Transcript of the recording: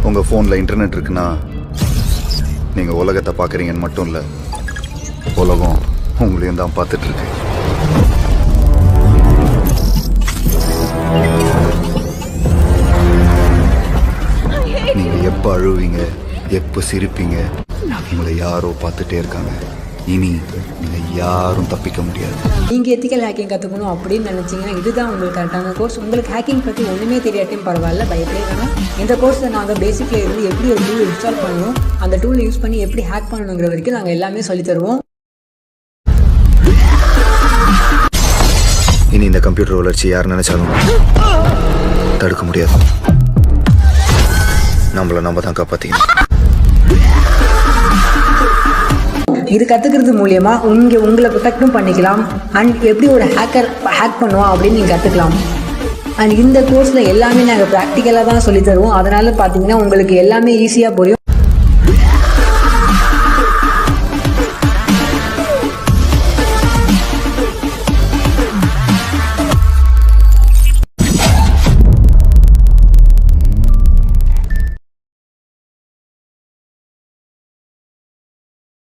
உங்கள் ஃபோனில் இன்டர்நெட் இருக்குன்னா நீங்கள் உலகத்தை பார்க்குறீங்கன்னு மட்டும் இல்லை, உலகம் உங்களையும் தான் பார்த்துட்ருக்கு. நீங்கள் எப்போ அழுவீங்க, எப்போ சிரிப்பீங்க, உங்களை யாரோ பார்த்துட்டே இருக்காங்க. இனி நீங்கள் யாரும் தப்பிக்க முடியாது. நீங்கள் எத்திக்கல் ஹேக்கிங் கற்றுக்கணும் அப்படின்னு நினச்சிங்கன்னா இதுதான் உங்களுக்கு கரெக்டான கோர்ஸ். உங்களுக்கு ஹேக்கிங் பற்றி ஒன்றுமே தெரியாட்டும் பரவாயில்ல, பயப்படவே வேணாம். இந்த கோர்ஸில் நாங்கள் பேசிக்கில் இருந்து எப்படி ஒரு டூல் இன்ஸ்டால் பண்ணணும், அந்த டூல் யூஸ் பண்ணி எப்படி ஹேக் பண்ணணுங்கிற வரைக்கும் நாங்கள் எல்லாமே சொல்லித் தருவோம். இனி இந்த கம்ப்யூட்டர் வளர்ச்சி யார் நினைச்சாலும் தடுக்க முடியாது. நம்மளை நம்ம தான் காப்பாற்றிக்கணும். இது கற்றுக்கிறது மூலயமா உங்களை ப்ரொடெக்டும் பண்ணிக்கலாம். அண்ட் எப்படி ஒரு ஹேக் பண்ணுவோம் அப்படின்னு நீங்கள் கற்றுக்கலாம். அண்ட் இந்த கோர்ஸில் எல்லாமே நாங்கள் ப்ராக்டிக்கலாக தான் சொல்லித் தருவோம். அதனால் பார்த்தீங்கன்னா உங்களுக்கு எல்லாமே ஈஸியாக புரியும்.